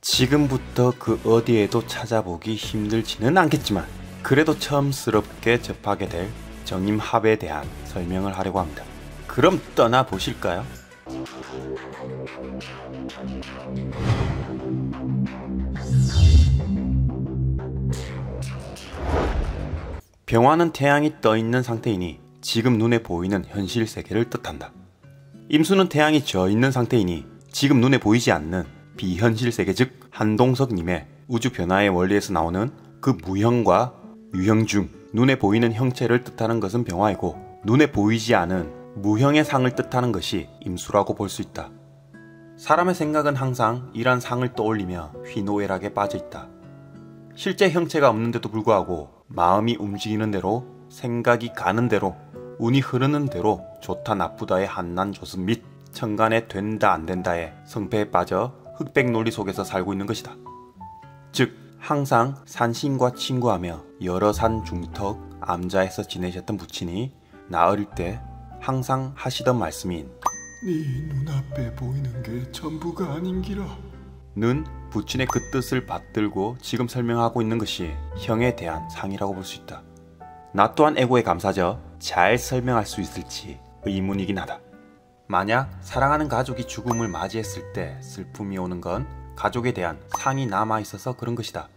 지금부터 그 어디에도 찾아보기 힘들지는 않겠지만 그래도 처음스럽게 접하게 될 정임합에 대한 설명을 하려고 합니다. 그럼 떠나보실까요? 병화는 태양이 떠있는 상태이니 지금 눈에 보이는 현실 세계를 뜻한다. 임수는 태양이 져있는 상태이니 지금 눈에 보이지 않는 비현실 세계, 즉 한동석님의 우주 변화의 원리에서 나오는 그 무형과 유형 중 눈에 보이는 형체를 뜻하는 것은 병화이고, 눈에 보이지 않은 무형의 상을 뜻하는 것이 임수라고 볼 수 있다. 사람의 생각은 항상 이러한 상을 떠올리며 희노애락에 빠져있다. 실제 형체가 없는데도 불구하고 마음이 움직이는 대로, 생각이 가는 대로, 운이 흐르는 대로 좋다 나쁘다의 한난조습 및 천간에 된다 안 된다의 성패에 빠져 흑백 논리 속에서 살고 있는 것이다. 즉 항상 산신과 친구하며 여러 산 중턱 암자에서 지내셨던 부친이 나 어릴 때 항상 하시던 말씀인 네 눈앞에 보이는 게 전부가 아닌기라 는 부친의 그 뜻을 받들고 지금 설명하고 있는 것이 형에 대한 상이라고 볼 수 있다. 나 또한 애고에 감사져 잘 설명할 수 있을지 의문이긴 하다. 만약 사랑하는 가족이 죽음을 맞이했을 때 슬픔이 오는 건 가족에 대한 상이 남아있어서 그런 것이다.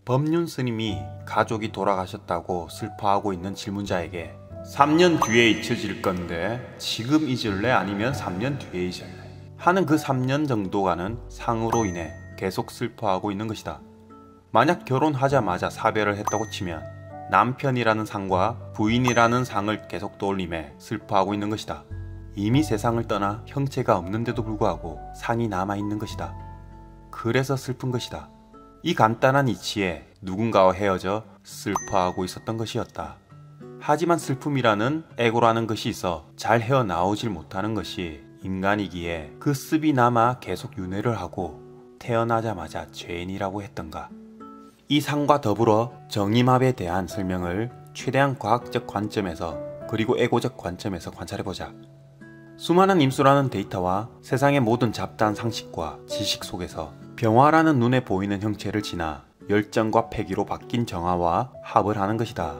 법륜 스님이 가족이 돌아가셨다고 슬퍼하고 있는 질문자에게 3년 뒤에 잊혀질 건데 지금 잊을래 아니면 3년 뒤에 잊을래 하는 그 3년 정도가는 상으로 인해 계속 슬퍼하고 있는 것이다. 만약 결혼하자마자 사별을 했다고 치면 남편이라는 상과 부인이라는 상을 계속 떠올리며 슬퍼하고 있는 것이다. 이미 세상을 떠나 형체가 없는데도 불구하고 상이 남아있는 것이다. 그래서 슬픈 것이다. 이 간단한 이치에 누군가와 헤어져 슬퍼하고 있었던 것이었다. 하지만 슬픔이라는 애고라는 것이 있어 잘 헤어나오질 못하는 것이 인간이기에 그 습이 남아 계속 윤회를 하고 태어나자마자 죄인이라고 했던가. 이 상과 더불어 정임합에 대한 설명을 최대한 과학적 관점에서 그리고 애고적 관점에서 관찰해보자. 수많은 임수라는 데이터와 세상의 모든 잡다한 상식과 지식 속에서 병화라는 눈에 보이는 형체를 지나 열정과 패기로 바뀐 정화와 합을 하는 것이다.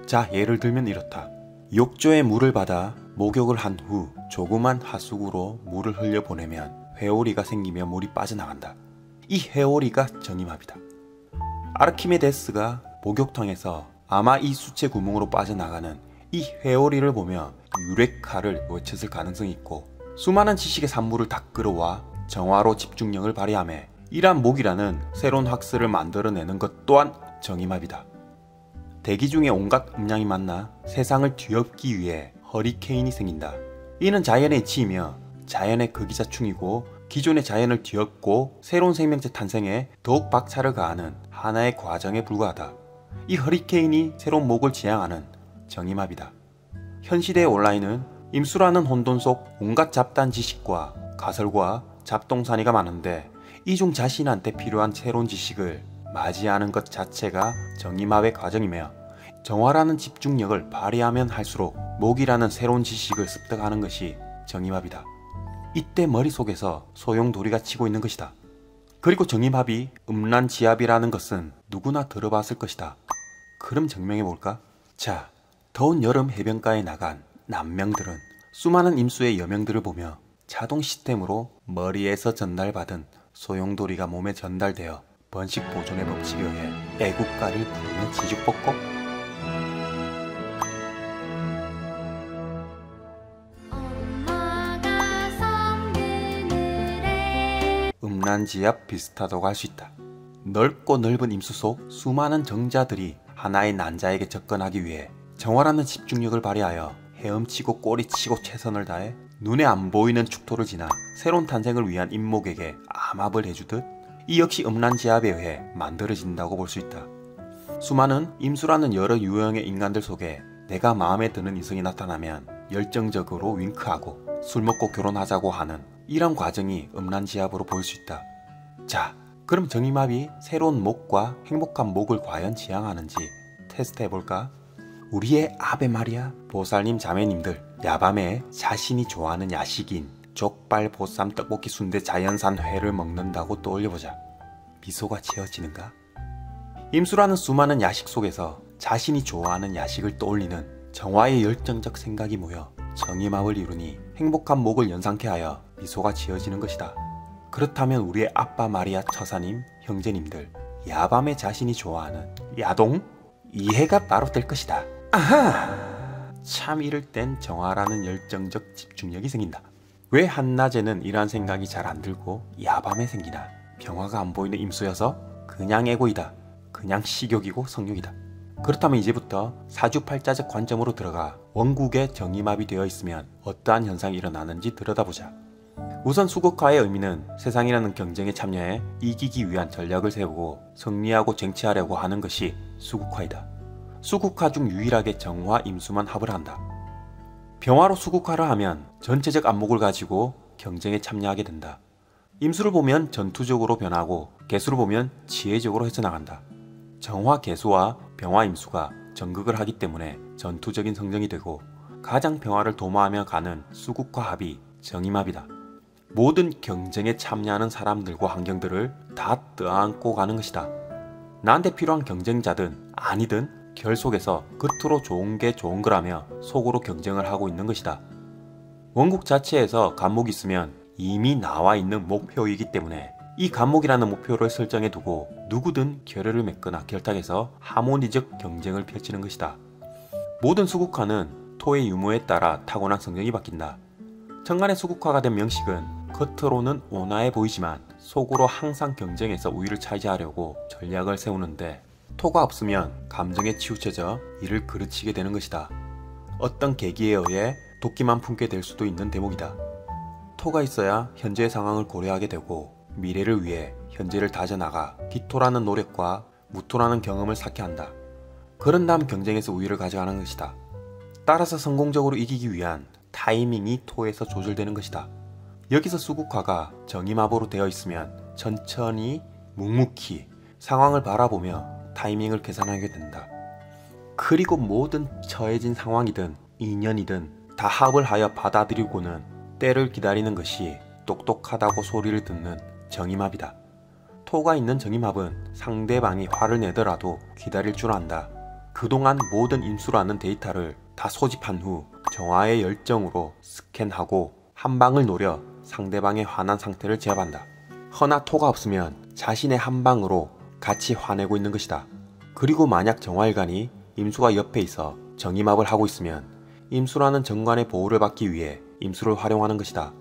자, 예를 들면 이렇다. 욕조에 물을 받아 목욕을 한 후 조그만 하수구로 물을 흘려보내면 회오리가 생기며 물이 빠져나간다. 이 회오리가 정임합이다. 아르키메데스가 목욕탕에서 아마 이 수체 구멍으로 빠져나가는 이 회오리를 보며 유레카를 외쳤을 가능성이 있고, 수많은 지식의 산물을 다 끌어와 정화로 집중력을 발휘하며 이러한 목이라는 새로운 학설을 만들어내는 것 또한 정임합이다. 대기 중에 온갖 음량이 만나 세상을 뒤엎기 위해 허리케인이 생긴다. 이는 자연의 이치이며 자연의 극이자충이고 기존의 자연을 뒤엎고 새로운 생명체 탄생에 더욱 박차를 가하는 하나의 과정에 불과하다. 이 허리케인이 새로운 목을 지향하는 정임합이다. 현 시대의 온라인은 임수라는 혼돈 속 온갖 잡다한 지식과 가설과 잡동사니가 많은데 이 중 자신한테 필요한 새로운 지식을 맞이하는 것 자체가 정임합의 과정이며, 정화라는 집중력을 발휘하면 할수록 목이라는 새로운 지식을 습득하는 것이 정임합이다. 이때 머릿속에서 소용돌이가 치고 있는 것이다. 그리고 정임합이 음란지합이라는 것은 누구나 들어봤을 것이다. 그럼 증명해볼까? 자, 더운 여름 해변가에 나간 남명들은 수많은 임수의 여명들을 보며 자동 시스템으로 머리에서 전달받은 소용돌이가 몸에 전달되어 번식 보존의 법칙에 의해 애국가를 부르며 지죽볶고 음란지압 비슷하다고 할 수 있다. 넓고 넓은 임수 속 수많은 정자들이 하나의 난자에게 접근하기 위해 정화라는 집중력을 발휘하여 헤엄치고 꼬리치고 최선을 다해 눈에 안 보이는 축토를 지나 새로운 탄생을 위한 임목에게 암압을 해주듯 이 역시 음란지압에 의해 만들어진다고 볼 수 있다. 수많은 임수라는 여러 유형의 인간들 속에 내가 마음에 드는 이성이 나타나면 열정적으로 윙크하고 술 먹고 결혼하자고 하는 이런 과정이 음란지압으로 보일 수 있다. 자, 그럼 정임합이 새로운 목과 행복한 목을 과연 지향하는지 테스트 해볼까? 우리의 아베 말이야. 보살님 자매님들, 야밤에 자신이 좋아하는 야식인 족발, 보쌈, 떡볶이, 순대, 자연산 회를 먹는다고 떠올려보자. 미소가 지어지는가? 임수라는 수많은 야식 속에서 자신이 좋아하는 야식을 떠올리는 정화의 열정적 생각이 모여 정의마을 이루니 행복한 목을 연상케 하여 미소가 지어지는 것이다. 그렇다면 우리의 아빠 마리아 처사님, 형제님들, 야밤에 자신이 좋아하는 야동? 이해가 바로 될 것이다. 아하! 참 이럴 땐 정화라는 열정적 집중력이 생긴다. 왜 한낮에는 이러한 생각이 잘 안 들고 야밤에 생기나? 병화가 안 보이는 임수여서 그냥 에고이다. 그냥 식욕이고 성욕이다. 그렇다면 이제부터 사주팔자적 관점으로 들어가 원국에 정의마비 되어 있으면 어떠한 현상이 일어나는지 들여다보자. 우선 수국화의 의미는 세상이라는 경쟁에 참여해 이기기 위한 전략을 세우고 승리하고 쟁취하려고 하는 것이 수국화이다. 수국화 중 유일하게 정화, 임수만 합을 한다. 병화로 수국화를 하면 전체적 안목을 가지고 경쟁에 참여하게 된다. 임수를 보면 전투적으로 변하고 개수를 보면 지혜적으로 헤쳐나간다. 정화 개수와 병화 임수가 전극을 하기 때문에 전투적인 성정이 되고 가장 병화를 도모하며 가는 수국화 합이 정의합이다. 모든 경쟁에 참여하는 사람들과 환경들을 다 떠안고 가는 것이다. 나한테 필요한 경쟁자든 아니든 결 속에서 겉으로 좋은 게 좋은 거라며 속으로 경쟁을 하고 있는 것이다. 원국 자체에서 간목이 있으면 이미 나와 있는 목표이기 때문에 이 간목이라는 목표를 설정해 두고 누구든 결의를 맺거나 결탁해서 하모니적 경쟁을 펼치는 것이다. 모든 수국화는 토의 유무에 따라 타고난 성정이 바뀐다. 천간의 수국화가 된 명식은 겉으로는 온화해 보이지만 속으로 항상 경쟁에서 우위를 차지하려고 전략을 세우는데 토가 없으면 감정에 치우쳐져 이를 그르치게 되는 것이다. 어떤 계기에 의해 도끼만 품게 될 수도 있는 대목이다. 토가 있어야 현재의 상황을 고려하게 되고 미래를 위해 현재를 다져나가 기토라는 노력과 무토라는 경험을 쌓게 한다. 그런 다음 경쟁에서 우위를 가져가는 것이다. 따라서 성공적으로 이기기 위한 타이밍이 토에서 조절되는 것이다. 여기서 수국화가 정의마보로 되어 있으면 천천히 묵묵히 상황을 바라보며 타이밍을 계산하게 된다. 그리고 모든 처해진 상황이든 인연이든 다 합을 하여 받아들이고는 때를 기다리는 것이 똑똑하다고 소리를 듣는 정의합이다. 토가 있는 정의합은 상대방이 화를 내더라도 기다릴 줄 안다. 그동안 모든 임수라는 데이터를 다 소집한 후 정화의 열정으로 스캔하고 한 방을 노려 상대방의 화난 상태를 제압한다. 허나 토가 없으면 자신의 한 방으로 같이 화내고 있는 것이다. 그리고 만약 정화일간이 임수가 옆에 있어 정의합을 하고 있으면 임수라는 정관의 보호를 받기 위해 임수를 활용하는 것이다.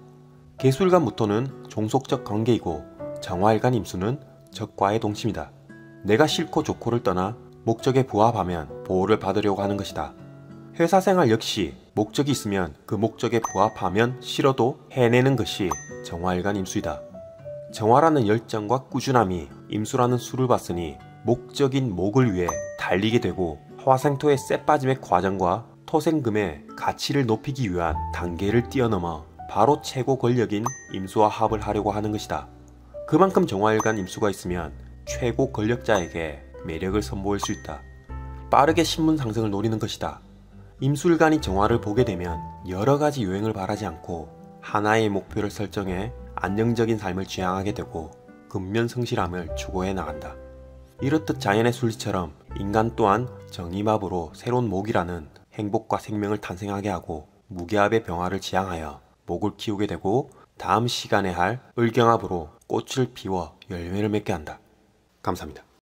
개수일간 무토는 종속적 관계이고 정화일간 임수는 적과의 동침이다. 내가 싫고 좋고를 떠나 목적에 부합하면 보호를 받으려고 하는 것이다. 회사생활 역시 목적이 있으면 그 목적에 부합하면 싫어도 해내는 것이 정화일간 임수이다. 정화라는 열정과 꾸준함이 임수라는 수를 봤으니 목적인 목을 위해 달리게 되고 화생토의 쎄 빠짐의 과정과 토생금의 가치를 높이기 위한 단계를 뛰어넘어 바로 최고 권력인 임수와 합을 하려고 하는 것이다. 그만큼 정화일간 임수가 있으면 최고 권력자에게 매력을 선보일 수 있다. 빠르게 신분 상승을 노리는 것이다. 임수일간이 정화를 보게 되면 여러 가지 유행을 바라지 않고 하나의 목표를 설정해 안정적인 삶을 지향하게 되고 근면성실함을 추구해 나간다. 이렇듯 자연의 순리처럼 인간 또한 정의마으로 새로운 목이라는 행복과 생명을 탄생하게 하고 무기압의 병화를 지향하여 목을 키우게 되고 다음 시간에 할 을경합으로 꽃을 피워 열매를 맺게 한다. 감사합니다.